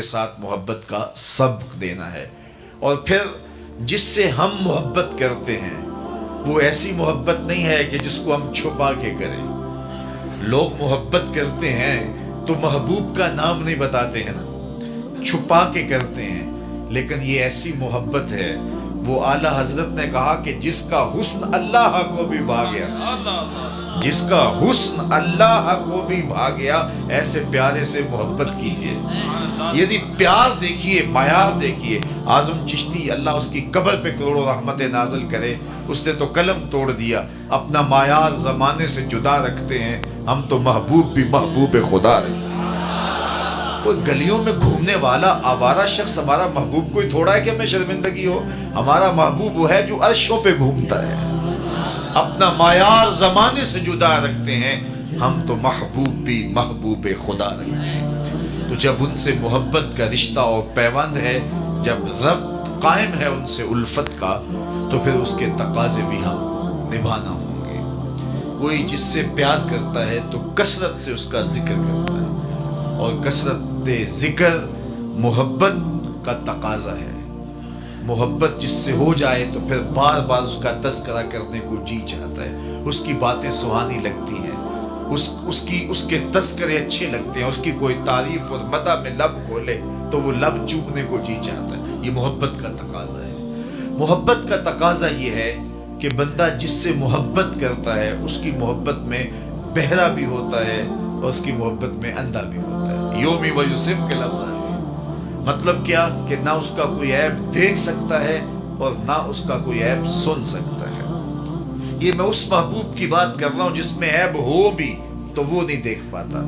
ساتھ محبت کا سبق دینا ہے. اور پھر جس سے ہم محبت کرتے ہیں وہ ایسی محبت نہیں ہے کہ جس کو ہم چھپا کے کریں. لوگ محبت کرتے ہیں تو محبوب کا نام نہیں بتاتے ہیں نا، چھپا کے کرتے ہیں. لیکن یہ ایسی محبت ہے، وہ اعلیٰ حضرت نے کہا کہ جس کا حسن اللہ کو بھی بھا گیا، جس کا حسن اللہ کو بھی بھا گیا، ایسے پیارے سے محبت کیجئے. یعنی پیار دیکھیے، معیار دیکھیے. اعظم چشتی اللہ اس کی قبر پہ کروڑوں رحمت نازل کرے، اس نے تو قلم توڑ دیا. اپنا معیار زمانے سے جدا رکھتے ہیں، ہم تو محبوب بھی محبوب خدا رہے. کوئی گلیوں میں گھومنے والا آوارہ شخص ہمارا محبوب کوئی تھوڑا ہے کہ ہمیں شرمندگی ہو. ہمارا محبوب وہ ہے جو عرشوں پہ گھومتا ہے. اپنا معیار زمانے سے جدا رکھتے ہیں، ہم تو محبوب بھی محبوب خدا رکھتے ہیں. تو جب ان سے محبت کا رشتہ اور پیوند ہے، جب ربط قائم ہے ان سے الفت کا، تو پھر اس کے تقاضے بھی ہم نبھانا ہوں گے. کوئی جس سے پیار کرتا ہے تو کثرت سے اس کا ذکر کرتا ہے، اور کثرت ذکر محبت کا تقاضا ہے. محبت جس سے ہو جائے تو پھر بار بار اس کا تذکرہ کرنے کو جی چاہتا ہے. اس کی باتیں سہانی لگتی ہیں، اس کے تذکرے اچھے لگتے ہیں. اس کی کوئی تعریف اور مدح میں لب کھولے تو وہ لب چومنے کو جی چاہتا ہے. یہ محبت کا تقاضا ہے. محبت کا تقاضا یہ ہے کہ بندہ جس سے محبت کرتا ہے اس کی محبت میں بہرا بھی ہوتا ہے اور اس کی محبت میں اندھا بھی ہوتا ہے. یومی و یوسف کے لفظ آتے ہیں. مطلب کیا کہ نہ اس کا کوئی عیب دیکھ سکتا ہے اور نہ اس کا کوئی عیب سن سکتا ہے. یہ میں اس محبوب کی بات کر رہا ہوں جس میں عیب ہو بھی تو وہ نہیں دیکھ پاتا،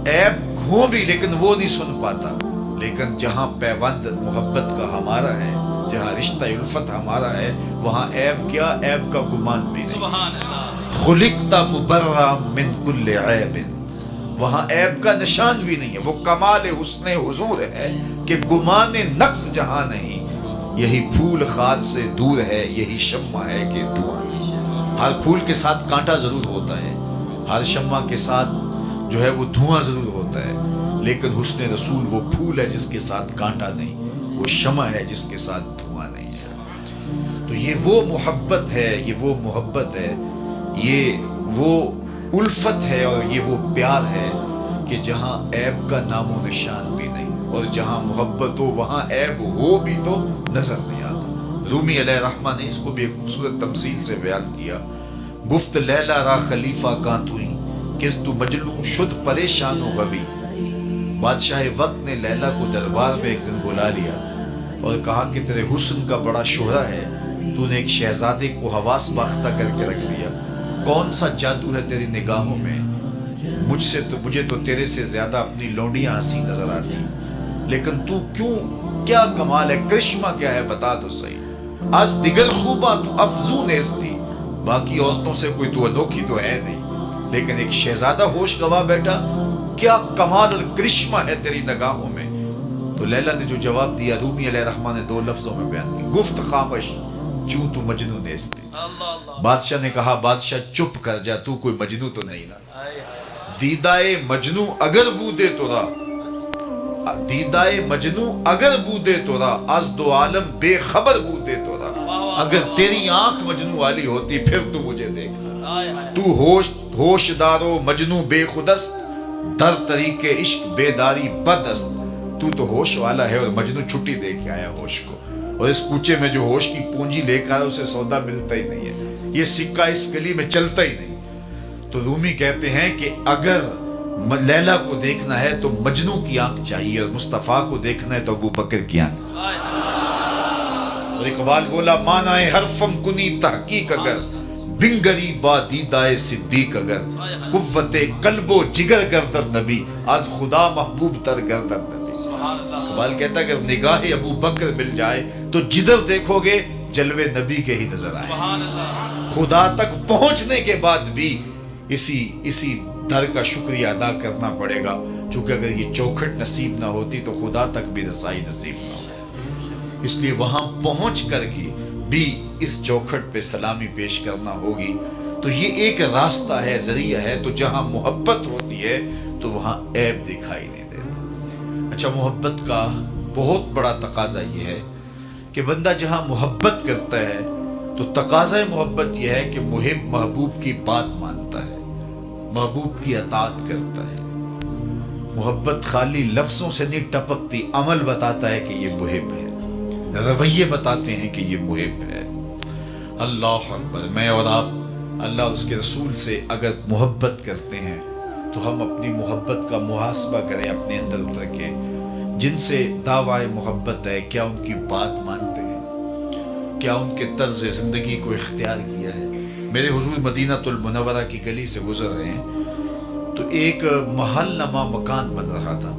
عیب ہو بھی لیکن وہ نہیں سن پاتا. لیکن جہاں پیوند محبت کا ہمارا ہے، جہاں رشتہ الفت ہمارا ہے، وہاں عیب کیا، عیب کا گمان بھی نہیں. خلقت مبرا من کل عیب، وہاں عیب کا نشان بھی نہیں ہے. وہ کمال حسن حضور ہے کہ گمان نقص جہاں نہیں. یہی پھول خار سے دور ہے، یہی شمع ہے کہ دھواں. ہر پھول کے ساتھ کانٹا ضرور ہوتا ہے، ہر شمع کے ساتھ جو ہے وہ دھواں ضرور ہوتا ہے. لیکن حسن رسول وہ پھول ہے جس کے ساتھ کانٹا نہیں، وہ شمع ہے جس کے ساتھ دھواں نہیں ہے. تو یہ وہ محبت ہے، یہ وہ محبت ہے، یہ وہ الفت ہے، اور یہ وہ پیار ہے کہ جہاں عیب کا نام و نشان بھی نہیں، اور جہاں محبت ہو وہاں عیب ہو بھی تو نظر نہیں آتا. رومی علیہ الرحمہ نے اس کو بھی ایک خوبصورت تمثیل سے بیان کیا. گفت لیلا را خلیفہ کان توئی، کس تو مجنوں شد پریشان و غبی. بادشاہ وقت نے لیلا کو دربار میں ایک دن بلا لیا اور کہا کہ تیرے حسن کا بڑا شہرہ ہے، تو نے ایک شہزادے کو حواس باختہ کر کے رکھ دیا. کون سا جادو ہے تیری نگاہوں میں؟ مجھے تو تیرے سے زیادہ اپنی لونڈیاں ہنسی نظر آتی، لیکن تو کیا کمال ہے، کرشمہ کیا ہے بتا تو صحیح. از دیگر خوباں تو افزون ایستی، باقی عورتوں سے کوئی تو انوکھی تو ہے نہیں، لیکن ایک شہزادہ ہوش گوا بیٹا، کیا کمال اور کرشمہ ہے تیری نگاہوں میں. تو لیلا نے جو جواب دیا رومی علیہ الرحمہ نے 2 لفظوں میں بیان کی. گفت خاموش چوں تو مجنوں نیستی. بادشاہ نے کہا بادشاہ چپ کر جا، تو کوئی مجنوں تو نہیں نا. دیدائے مجنوں اگر بودے تو را، دیدائے مجنوں اگر بودے تو را، از دو عالم بے خبر بودے تو را. اگر تیری آنکھ مجنوں والی ہوتی پھر تو مجھے دیکھتا. تو ہوش دارو مجنوں بے خودست، در طریق عشق بیداری بدست. تو ہوش والا ہے اور مجنوں چھٹی دے کے آیا ہوش کو، اور اس کوچے میں جو ہوش کی پونجی لے کر اسے سودا ملتا ہی نہیں ہے، یہ سکہ اس گلی میں چلتا ہی نہیں. تو رومی کہتے ہیں کہ اگر لیلا کو دیکھنا ہے تو مجنوں کی آنکھ چاہیے، اور مصطفیٰ کو دیکھنا ہے تو ابو بکر کی آنکھ. اور اقبال بولا معنی حرفم کنی تحقیق اگر، بنگری با دیدائے صدیق اگر، قوت قلب و جگر گردن نبی، از خدا محبوب تر گردن نبی. اقبال کہتا ہے اگر نگاہ ابو بکر مل جائے تو جدھر دیکھو گے جلوے نبی کے ہی نظر آئے. خدا تک پہنچنے کے بعد بھی اسی در کا شکریہ ادا کرنا پڑے گا، چونکہ اگر یہ چوکھٹ نصیب نہ ہوتی تو خدا تک بھی رسائی نصیب نہ ہوتی. اس لیے وہاں پہنچ کر کے بھی اس چوکھٹ پہ سلامی پیش کرنا ہوگی. تو یہ ایک راستہ ہے، ذریعہ ہے. تو جہاں محبت ہوتی ہے تو وہاں عیب دکھائی نہیں دیتا. اچھا، محبت کا بہت بڑا تقاضا یہ ہے کہ بندہ جہاں محبت کرتا ہے تو تقاضا محبت یہ ہے کہ محب محبوب کی بات مانتا ہے، محبوب کی اطاعت کرتا ہے۔ محبت خالی لفظوں سے نہیں ٹپکتی، عمل بتاتا ہے کہ یہ محب ہے، رویے بتاتے ہیں کہ یہ محب ہے۔ اللہ اکبر۔ میں اور آپ اللہ اور اس کے رسول سے اگر محبت کرتے ہیں تو ہم اپنی محبت کا محاسبہ کریں اپنے اندر اتر کے۔ جن سے دعوی محبت ہے، کیا ان کی بات مانتے ہیں؟ کیا ان کے طرز زندگی کو اختیار کیا ہے؟ میرے حضور مدینہ المنورہ کی گلی سے گزر رہے ہیں تو ایک محل نما مکان بن رہا تھا،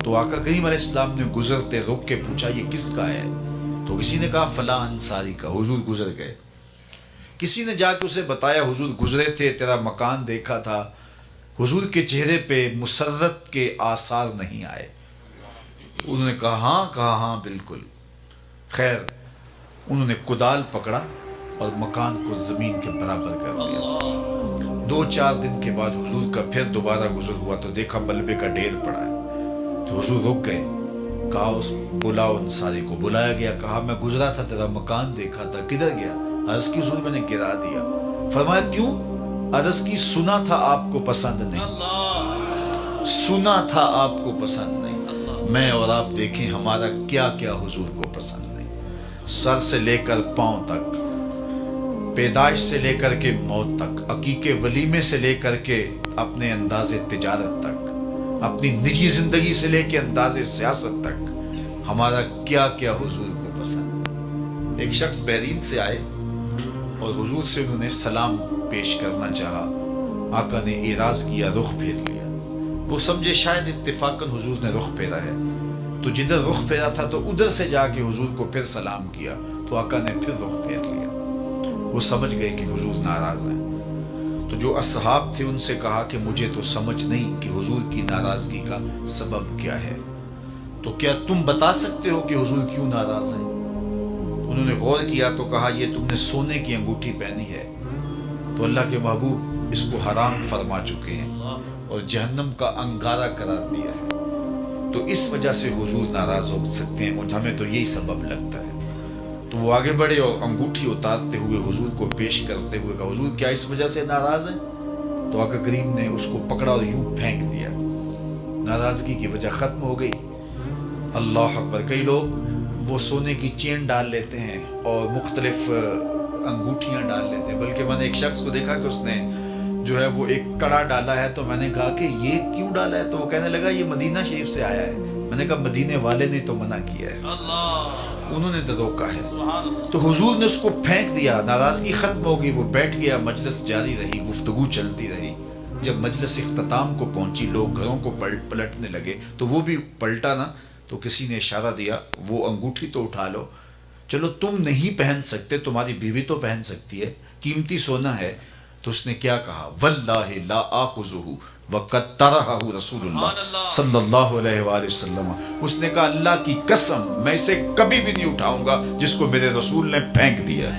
تو آقا کریم علیہ السلام نے گزرتے رک کے پوچھا یہ کس کا ہے؟ تو کسی نے کہا فلاں انصاری کا۔ حضور گزر گئے، کسی نے جا کے اسے بتایا حضور گزرے تھے، تیرا مکان دیکھا تھا۔ حضور کے چہرے پہ مسرت کے آثار نہیں آئے۔ انہوں نے کہا ہاں بالکل۔ خیر، انہوں نے کدال پکڑا اور مکان کو زمین کے برابر کر دیا۔ 2-4 دن کے بعد حضور کا پھر دوبارہ گزر ہوا تو دیکھا ملبے کا ڈھیر پڑا ہے، تو حضور رک گئے، کہا اس بلاؤ انصاری کو۔ بلایا گیا، کہا میں گزرا تھا، تیرا مکان دیکھا تھا، کدھر گیا؟ عرض کی حضور میں نے گرا دیا۔ فرمایا کیوں؟ عرض کی سنا تھا آپ کو پسند نہیں، سنا تھا آپ کو پسند نہیں۔ میں اور آپ دیکھیں ہمارا کیا کیا حضور کو پسند نہیں، سر سے لے کر پاؤں تک، پیدائش سے لے کر کے موت تک، عقیقے ولیمے سے لے کر کے اپنے انداز تجارت تک، اپنی نجی زندگی سے لے کے انداز سیاست تک، ہمارا کیا کیا حضور کو پسند۔ ایک شخص بحرین سے آئے اور حضور سے انہوں نے سلام پیش کرنا چاہا، آقا نے اعراض کیا، رخ پھیر لیا۔ وہ سمجھے شاید اتفاقاً حضور نے رخ پھیرا ہے، تو جدھر رخ پھیرا تھا تو ادھر سے جا کے حضور کو پھر سلام کیا، تو آقا نے پھر رخ پھیر لیا۔ وہ سمجھ گئے کہ حضور ناراض ہیں، تو جو اصحاب تھے ان سے کہا کہ مجھے تو سمجھ نہیں کہ حضور کی ناراضگی کا سبب کیا ہے، تو کیا تم بتا سکتے ہو کہ حضور کیوں ناراض ہیں؟ انہوں نے غور کیا تو کہا یہ تم نے سونے کی انگوٹھی پہنی ہے، تو اللہ کے محبوب اس کو حرام فرما چکے ہیں اور جہنم کا انگارہ قرار دیا ہے، تو اس وجہ سے حضور ناراض ہو سکتے ہیں، ہمیں تو یہی سبب لگتا ہے۔ تو وہ آگے بڑھے اور انگوٹھی اتارتے ہوئے حضور کو پیش کرتے ہوئے کہا حضور کیا اس وجہ سے ناراض ہیں؟ تو آقا کریم نے اس کو پکڑا اور یوں پھینک دیا، ناراضگی کی وجہ ختم ہو گئی۔ اللہ اکبر۔ کئی لوگ وہ سونے کی چین ڈال لیتے ہیں اور مختلف انگوٹھیاں ڈال لیتے ہیں، بلکہ میں نے ایک شخص کو دیکھا کہ اس نے جو ہے وہ ایک کڑا ڈالا ہے، تو میں نے کہا کہ یہ کیوں ڈالا ہے؟ تو وہ کہنے لگا یہ مدینہ شریف سے آیا ہے۔ میں نے کہا مدینے والے نے تو منع کیا ہے، انہوں نے تو روکا ہے۔ تو حضور نے اس کو پھینک دیا، ناراضگی ختم ہو گئی، وہ بیٹھ گیا، مجلس جاری رہی، گفتگو چلتی رہی۔ جب مجلس اختتام کو پہنچی، لوگ گھروں کو پلٹنے لگے، تو وہ بھی پلٹا نا، تو کسی نے اشارہ دیا وہ انگوٹھی تو اٹھا لو، چلو تم نہیں پہن سکتے، تمہاری بیوی تو پہن سکتی ہے، قیمتی سونا ہے۔ تو اس نے کیا کہا؟ واللہ لا آخذہ وقد طرحہ رسول اللہ صلی اللہ علیہ وآلہ وسلم۔ اس نے کہا اللہ کی قسم میں اسے کبھی بھی نہیں اٹھاؤں گا جس کو میرے رسول نے پھینک دیا۔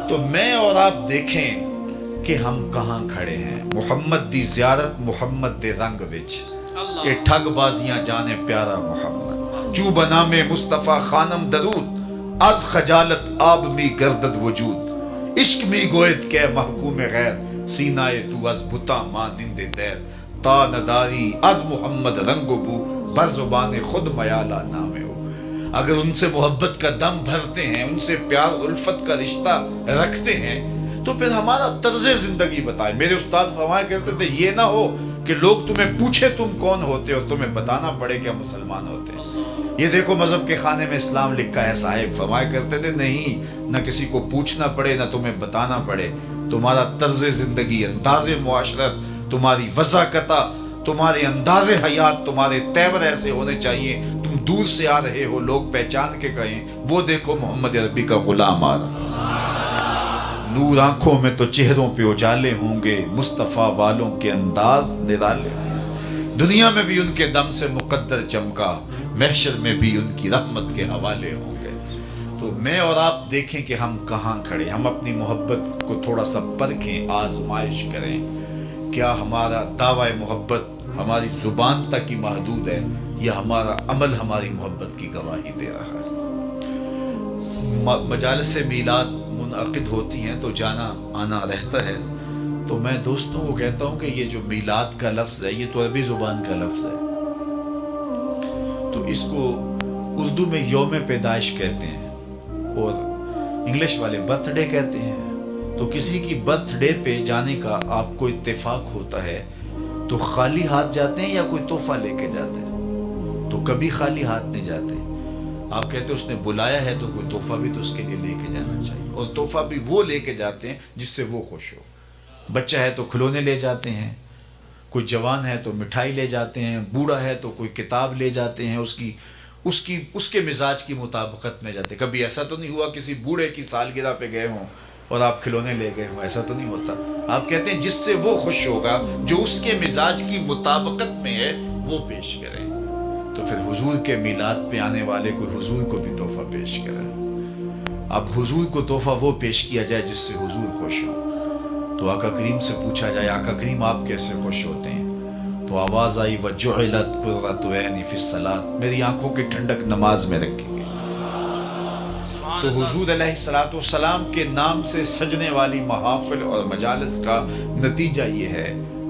تو میں اور آپ دیکھیں کہ ہم کہاں کھڑے ہیں۔ محمد دی زیارت محمد دے رنگ وچ، اے ٹھگ بازیاں جانے پیارا محمد، چوں بنام مصطفیٰ خانم درود، از خجالت آب می گردد وجود، عشق می گوید کہ محکوم غیر، سینہ تو از بتا مانند دیر، تا نداری از محمد رنگ و بو، بر زبان خود میالا نامے ہو۔ اگر ان سے محبت کا دم بھرتے ہیں، ان سے پیار الفت کا رشتہ رکھتے ہیں، تو پھر ہمارا طرز زندگی بتائیں۔ میرے استاد فرمایا کرتے تھے یہ نہ ہو کہ لوگ تمہیں پوچھے تم کون ہوتے اور تمہیں بتانا پڑے کہ ہم مسلمان ہوتے ہیں۔ یہ دیکھو مذہب کے خانے میں اسلام لکھا ہے صاحب، فرمایا کرتے تھے نہیں، نہ کسی کو پوچھنا پڑے نہ تمہیں بتانا پڑے، تمہارا طرز زندگی، انداز معاشرت، تمہاری وضاحت، تمہارے انداز حیات، تمہارے تیور ایسے ہونے چاہیے، تم دور سے آ رہے ہو لوگ پہچان کے کہیں وہ دیکھو محمد عربی کا غلام آ رہا۔ نور آنکھوں میں تو چہروں پہ اجالے ہوں گے، مصطفیٰ والوں کے انداز نرالے ہوں گے، دنیا میں بھی ان کے دم سے مقدر چمکا، محشر میں بھی ان کی رحمت کے حوالے ہوں گے۔ تو میں اور آپ دیکھیں کہ ہم کہاں کھڑے، ہم اپنی محبت کو تھوڑا سا پرکھیں، آزمائش کریں، کیا ہمارا دعوی محبت ہماری زبان تک ہی محدود ہے یا ہمارا عمل ہماری محبت کی گواہی دے رہا ہے؟ مجالس میلاد منعقد ہوتی ہیں تو جانا آنا رہتا ہے، تو میں دوستوں کو کہتا ہوں کہ یہ جو میلاد کا لفظ ہے یہ تو عربی زبان کا لفظ ہے، تو اس کو اردو میں یوم پیدائش کہتے ہیں اور انگلش والے برتھ ڈے کہتے ہیں۔ تو کسی کی برتھ ڈے پہ جانے کا آپ کو اتفاق ہوتا ہے تو خالی ہاتھ جاتے ہیں یا کوئی تحفہ لے کے جاتے ہیں؟ تو کبھی خالی ہاتھ نہیں جاتے، آپ کہتے ہیں اس نے بلایا ہے تو کوئی تحفہ بھی تو اس کے لیے لے کے جانا چاہیے، اور تحفہ بھی وہ لے کے جاتے ہیں جس سے وہ خوش ہو۔ بچہ ہے تو کھلونے لے جاتے ہیں، کوئی جوان ہے تو مٹھائی لے جاتے ہیں، بوڑھا ہے تو کوئی کتاب لے جاتے ہیں، اس کے مزاج کی مطابقت میں جاتے ہیں۔ کبھی ایسا تو نہیں ہوا کسی بوڑھے کی سالگرہ پہ گئے ہوں اور آپ کھلونے لے گئے ہوں، ایسا تو نہیں ہوتا۔ آپ کہتے ہیں جس سے وہ خوش ہوگا، جو اس کے مزاج کی مطابقت میں ہے، وہ پیش کریں۔ تو پھر حضور کے میلاد پہ آنے والے کو حضور کو بھی تحفہ پیش کریں۔ اب حضور کو تحفہ وہ پیش کیا جائے جس سے حضور خوش ہو۔ تو آقا کریم سے پوچھا جائے آقا کریم آپ کیسے خوش ہوتے ہیں؟ تو آواز آئی وَجُعِلَتْ قُرَّةُ عَيْنِي فِي الصَّلَاةِ، میری آنکھوں کی ٹھنڈک نماز میں رکھی گئی۔ تو حضور علیہ السلام کے نام سے سجنے والی محافل اور مجالس کا نتیجہ یہ ہے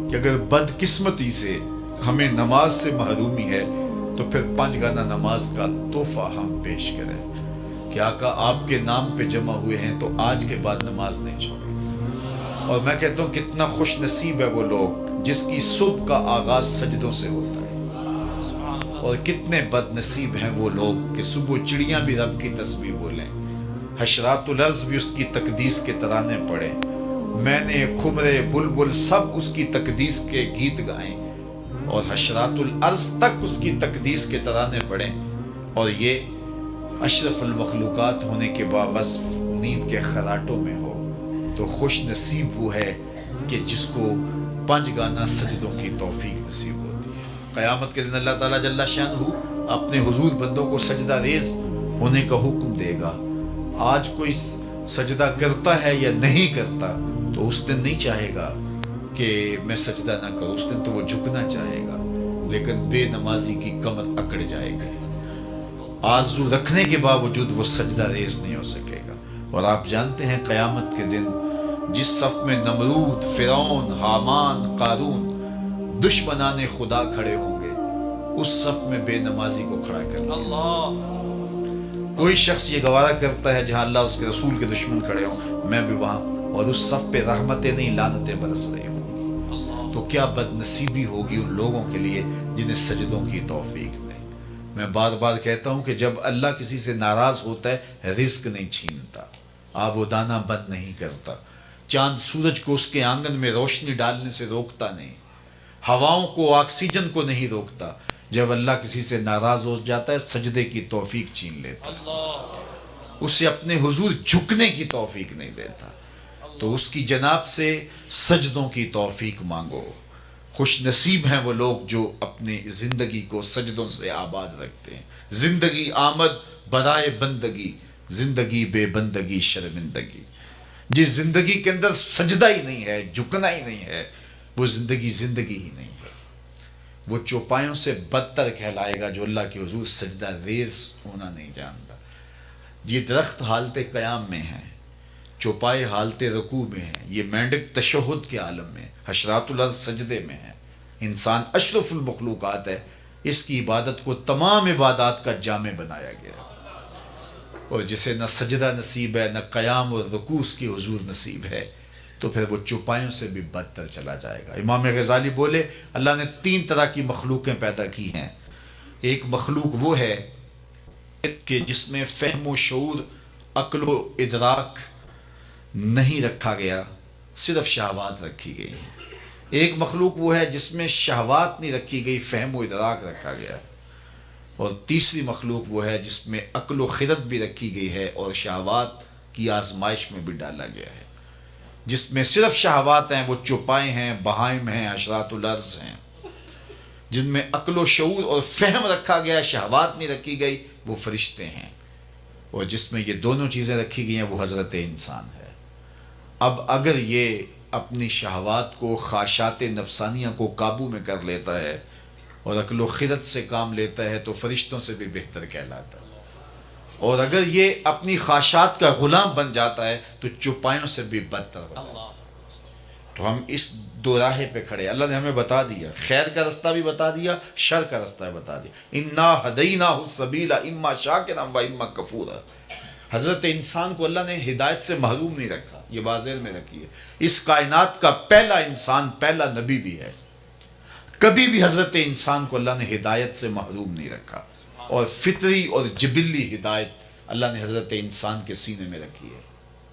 کہ اگر بدقسمتی سے ہمیں نماز سے محرومی ہے تو پھر 5 گانا نماز کا تحفہ ہم پیش کریں کہ آقا آپ کے نام پہ جمع ہوئے ہیں تو آج کے بعد نماز نہیں چھوڑیں۔ اور میں کہتا ہوں کتنا خوش نصیب ہے وہ لوگ جس کی صبح کا آغاز سجدوں سے ہوتا ہے، اور کتنے بد نصیب ہیں وہ لوگ کہ صبح چڑیاں بھی رب کی تسبیح بولیں، حشرات الارض بھی اس کی تقدیس کے ترانے پڑھیں، میں نے خمرے بلبل سب اس کی تقدیس کے گیت گائیں، اور حشرات الارض تک اس کی تقدیس کے ترانے پڑھیں، اور یہ اشرف المخلوقات ہونے کے باوصف نیند کے خراٹوں میں ہو۔ تو خوش نصیب وہ ہے کہ جس کو 5 گانا سجدوں کی توفیق نصیب ہوتی ہے۔ قیامت کے دن اللہ تعالیٰ جل شانہ اپنے حضور بندوں کو سجدہ ریز ہونے کا حکم دے گا۔ آج کوئی سجدہ کرتا ہے یا نہیں کرتا تو اس دن نہیں چاہے گا کہ میں سجدہ نہ کروں، اس دن تو وہ جھکنا چاہے گا، لیکن بے نمازی کی کمر اکڑ جائے گی، آرزو رکھنے کے باوجود وہ سجدہ ریز نہیں ہو سکے گا۔ اور آپ جانتے ہیں قیامت کے دن جس صف میں نمرود، فرعون، حامان، قارون دشمنان خدا کھڑے ہوں گے، اس صف میں بے نمازی کو کھڑا کر دیا۔ کوئی شخص یہ گوارا کرتا ہے جہاں اللہ اس کے رسول کے دشمن کھڑے ہوں میں بھی وہاں، اور اس صف پہ رحمتیں نہیں لعنتیں برس رہی ہوں گی، تو کیا بد نصیبی ہوگی ان لوگوں کے لیے جنہیں سجدوں کی توفیق نہیں۔ میں بار بار کہتا ہوں کہ جب اللہ کسی سے ناراض ہوتا ہے رزق نہیں چھینتا، آب و دانہ بند نہیں کرتا، چاند سورج کو اس کے آنگن میں روشنی ڈالنے سے روکتا نہیں، ہواؤں کو آکسیجن کو نہیں روکتا۔ جب اللہ کسی سے ناراض ہو جاتا ہے سجدے کی توفیق چھین لیتا، اسے اپنے حضور جھکنے کی توفیق نہیں دیتا۔ تو اس کی جناب سے سجدوں کی توفیق مانگو۔ خوش نصیب ہیں وہ لوگ جو اپنی زندگی کو سجدوں سے آباد رکھتے ہیں۔ زندگی آمد برائے بندگی، زندگی بے بندگی شرمندگی۔ جس زندگی کے اندر سجدہ ہی نہیں ہے، جھکنا ہی نہیں ہے، وہ زندگی زندگی ہی نہیں ہے، وہ چوپایوں سے بدتر کہلائے گا جو اللہ کے حضور سجدہ ریز ہونا نہیں جانتا۔ یہ درخت حالت قیام میں ہے، چوپائے حالت رکوع میں ہے، یہ مینڈک تشہد کے عالم میں، حشرات الارض سجدے میں ہے، انسان اشرف المخلوقات ہے، اس کی عبادت کو تمام عبادات کا جامع بنایا گیا ہے۔ اور جسے نہ سجدہ نصیب ہے، نہ قیام اور رکوع اس کی حضور نصیب ہے، تو پھر وہ چوپایوں سے بھی بدتر چلا جائے گا۔ امام غزالی بولے اللہ نے 3 طرح کی مخلوقیں پیدا کی ہیں۔ ایک مخلوق وہ ہے کہ جس میں فہم و شعور، عقل و ادراک نہیں رکھا گیا، صرف شہوات رکھی گئی۔ ایک مخلوق وہ ہے جس میں شہوات نہیں رکھی گئی، فہم و ادراک رکھا گیا۔ اور تیسری مخلوق وہ ہے جس میں عقل و خرد بھی رکھی گئی ہے اور شہوات کی آزمائش میں بھی ڈالا گیا ہے۔ جس میں صرف شہوات ہیں وہ چوپائے ہیں، بہائم ہیں، حشرات الارض ہیں۔ جن میں عقل و شعور اور فہم رکھا گیا، شہوات نہیں رکھی گئی، وہ فرشتے ہیں۔ اور جس میں یہ دونوں چیزیں رکھی گئی ہیں وہ حضرت انسان ہے۔ اب اگر یہ اپنی شہوات کو، خواہشات نفسانیہ کو قابو میں کر لیتا ہے اور عقل و خرد سے کام لیتا ہے تو فرشتوں سے بھی بہتر کہلاتا ہے، اور اگر یہ اپنی خواہشات کا غلام بن جاتا ہے تو چوپایوں سے بھی بدتر ہوتا ہے۔ تو ہم اس دو راہے پہ کھڑے، اللہ نے ہمیں بتا دیا، خیر کا رستہ بھی بتا دیا، شر کا رستہ بھی بتا دیا۔ انا ہدیناہ السبیل اما شاکرا و اما کفورا۔ حضرت انسان کو اللہ نے ہدایت سے محروم نہیں رکھا، یہ واضح میں رکھی ہے۔ اس کائنات کا پہلا انسان، پہلا نبی بھی ہے، کبھی بھی حضرت انسان کو اللہ نے ہدایت سے محروم نہیں رکھا، اور فطری اور جبلی ہدایت اللہ نے حضرت انسان کے سینے میں رکھی ہے۔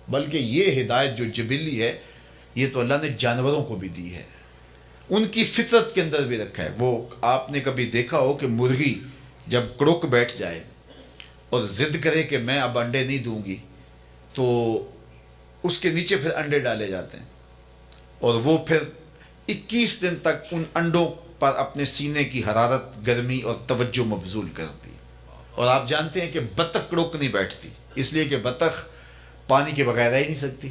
بلکہ یہ ہدایت جو جبلی ہے یہ تو اللہ نے جانوروں کو بھی دی ہے، ان کی فطرت کے اندر بھی رکھا ہے۔ وہ آپ نے کبھی دیکھا ہو کہ مرغی جب کڑک بیٹھ جائے اور ضد کرے کہ میں اب انڈے نہیں دوں گی، تو اس کے نیچے پھر انڈے ڈالے جاتے ہیں، اور وہ پھر 21 دن تک ان انڈوں پر اپنے سینے کی حرارت، گرمی اور توجہ مبذول کرتی ہے۔ اور آپ جانتے ہیں کہ بطخ کڑک نہیں بیٹھتی، اس لیے کہ بطخ پانی کے بغیر رہ ہی نہیں سکتی،